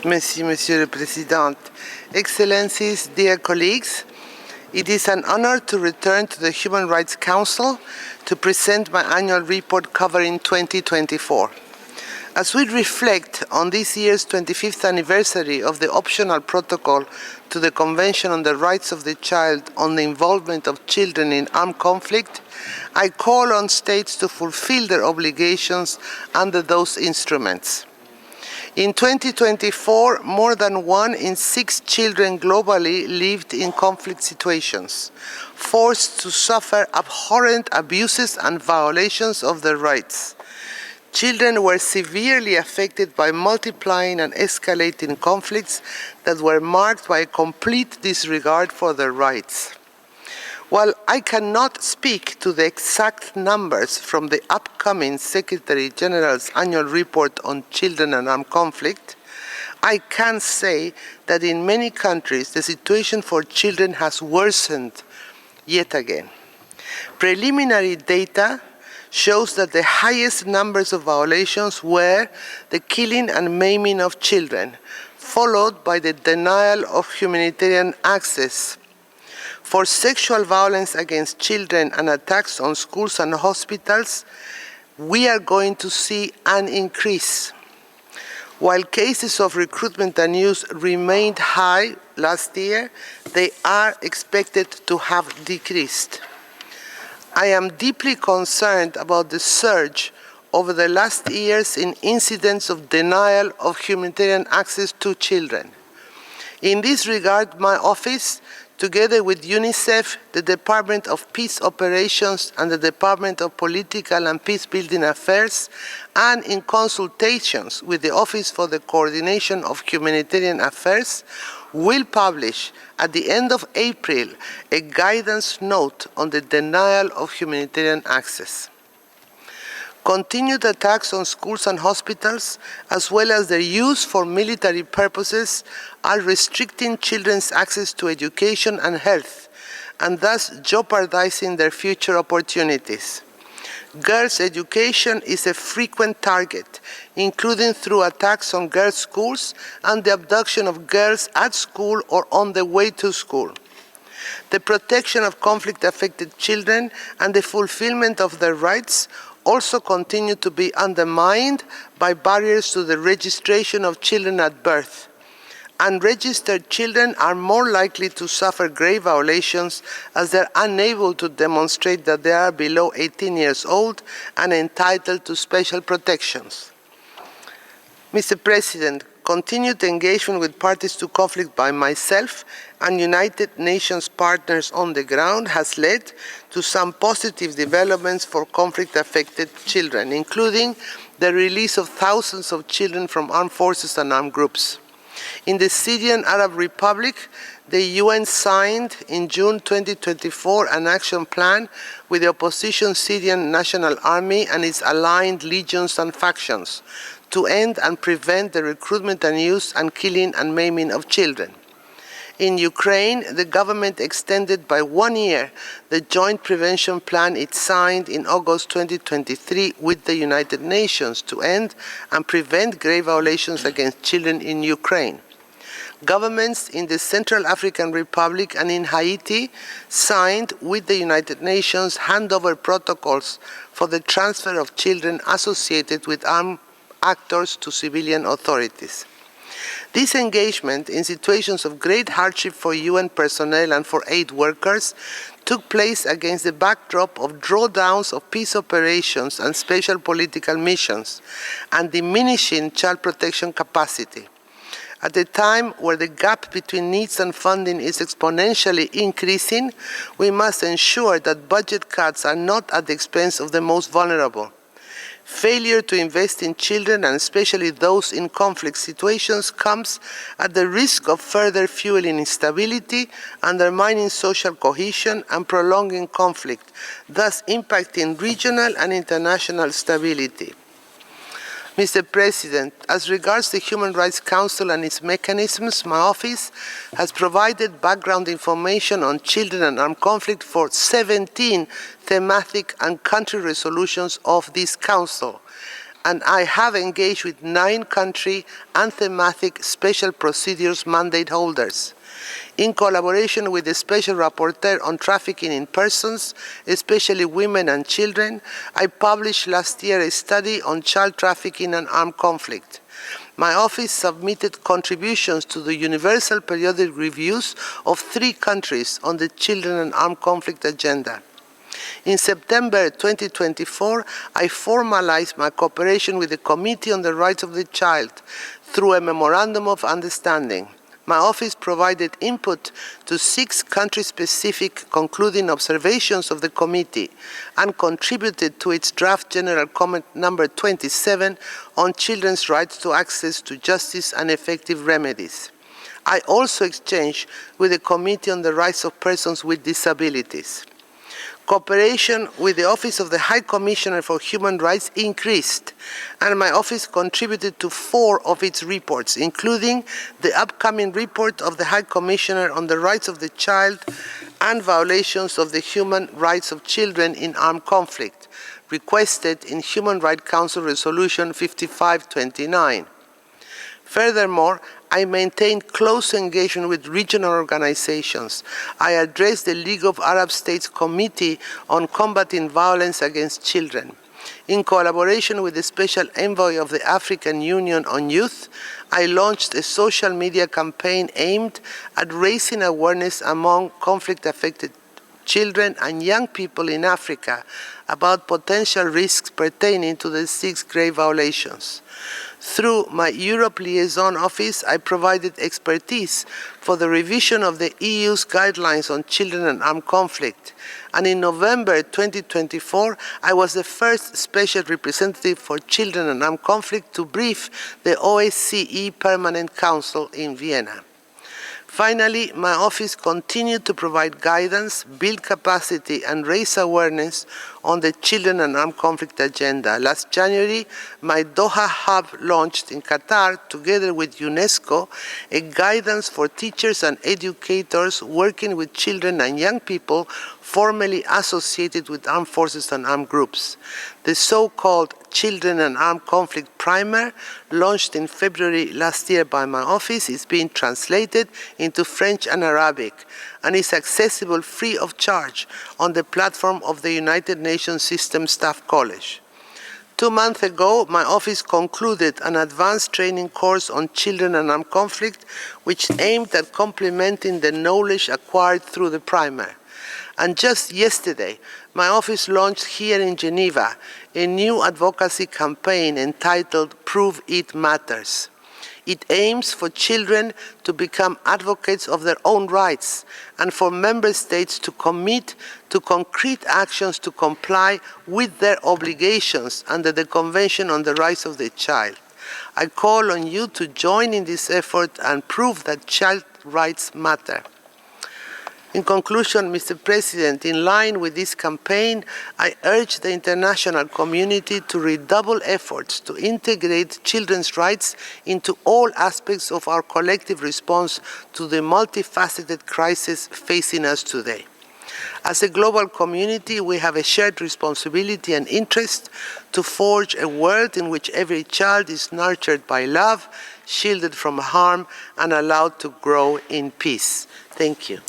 Monsieur le Président. Excellencies, dear colleagues, it is an honor to return to the Human Rights Council to present my annual report covering 2024. As we reflect on this year's 25th anniversary of the optional protocol to the Convention on the Rights of the Child on the Involvement of Children in Armed Conflict, I call on states to fulfill their obligations under those instruments. In 2024, more than 1 in 6 children globally lived in conflict situations, forced to suffer abhorrent abuses and violations of their rights. Children were severely affected by multiplying and escalating conflicts that were marked by a complete disregard for their rights. While I cannot speak to the exact numbers from the upcoming Secretary General's annual report on children and armed conflict, I can say that in many countries the situation for children has worsened yet again. Preliminary data shows that the highest numbers of violations were the killing and maiming of children, followed by the denial of humanitarian access. For sexual violence against children and attacks on schools and hospitals, we are going to see an increase. While cases of recruitment and use remained high last year, they are expected to have decreased. I am deeply concerned about the surge over the last years in incidents of denial of humanitarian access to children. In this regard, my office, together with UNICEF, the Department of Peace Operations and the Department of Political and Peacebuilding Affairs, and in consultations with the Office for the Coordination of Humanitarian Affairs, will publish at the end of April a guidance note on the denial of humanitarian access. Continued attacks on schools and hospitals, as well as their use for military purposes, are restricting children's access to education and health, and thus jeopardizing their future opportunities. Girls' education is a frequent target, including through attacks on girls' schools and the abduction of girls at school or on the way to school. The protection of conflict-affected children and the fulfillment of their rights also continue to be undermined by barriers to the registration of children at birth. Unregistered children are more likely to suffer grave violations as they are unable to demonstrate that they are below 18 years old and entitled to special protections. Mr. President, continued engagement with parties to conflict by myself and United Nations partners on the ground has led to some positive developments for conflict-affected children, including the release of thousands of children from armed forces and armed groups. In the Syrian Arab Republic, the UN signed in June 2024 an action plan with the opposition Syrian National Army and its aligned legions and factions to end and prevent the recruitment and use and killing and maiming of children. In Ukraine, the government extended by 1 year the joint prevention plan it signed in August 2023 with the United Nations to end and prevent grave violations against children in Ukraine. Governments in the Central African Republic and in Haiti signed with the United Nations handover protocols for the transfer of children associated with armed actors to civilian authorities. This engagement in situations of great hardship for UN personnel and for aid workers took place against the backdrop of drawdowns of peace operations and special political missions and diminishing child protection capacity. At a time where the gap between needs and funding is exponentially increasing, we must ensure that budget cuts are not at the expense of the most vulnerable. Failure to invest in children, and especially those in conflict situations, comes at the risk of further fueling instability, undermining social cohesion, and prolonging conflict, thus impacting regional and international stability. Mr. President, as regards the Human Rights Council and its mechanisms, my office has provided background information on children and armed conflict for 17 thematic and country resolutions of this Council. and I have engaged with 9 country and thematic special procedures mandate holders. In collaboration with the Special Rapporteur on Trafficking in Persons, especially women and children, I published last year a study on child trafficking and armed conflict. My office submitted contributions to the Universal Periodic Reviews of 3 countries on the children and armed conflict agenda. In September 2024, I formalized my cooperation with the Committee on the Rights of the Child through a Memorandum of Understanding. My office provided input to 6 country-specific concluding observations of the committee and contributed to its draft general comment number 27 on children's rights to access to justice and effective remedies. I also exchanged with the Committee on the Rights of Persons with Disabilities. Cooperation with the Office of the High Commissioner for Human Rights increased, and my office contributed to 4 of its reports, including the upcoming report of the High Commissioner on the Rights of the Child and violations of the human rights of children in armed conflict, requested in Human Rights Council Resolution 5529. Furthermore, I maintained close engagement with regional organizations. I addressed the League of Arab States Committee on Combating Violence Against Children. In collaboration with the Special Envoy of the African Union on Youth, I launched a social media campaign aimed at raising awareness among conflict-affected children and young people in Africa about potential risks pertaining to the 6 grave violations. Through my Europe Liaison Office, I provided expertise for the revision of the EU's guidelines on children and armed conflict. And in November 2024, I was the first special representative for children and armed conflict to brief the OSCE Permanent Council in Vienna. Finally, my office continued to provide guidance, build capacity, and raise awareness on the children and armed conflict agenda. Last January, my Doha hub launched in Qatar, together with UNESCO, a guidance for teachers and educators working with children and young people formerly associated with armed forces and armed groups. The so-called Children and Armed Conflict Primer, launched in February last year by my office, is being translated into French and Arabic and is accessible free of charge on the platform of the United Nations System Staff College. 2 months ago, my office concluded an advanced training course on children and armed conflict, which aimed at complementing the knowledge acquired through the primer. And just yesterday, my office launched here in Geneva a new advocacy campaign entitled Prove It Matters. It aims for children to become advocates of their own rights and for member states to commit to concrete actions to comply with their obligations under the Convention on the Rights of the Child. I call on you to join in this effort and prove that child rights matter. In conclusion, Mr. President, in line with this campaign, I urge the international community to redouble efforts to integrate children's rights into all aspects of our collective response to the multifaceted crisis facing us today. As a global community, we have a shared responsibility and interest to forge a world in which every child is nurtured by love, shielded from harm, and allowed to grow in peace. Thank you.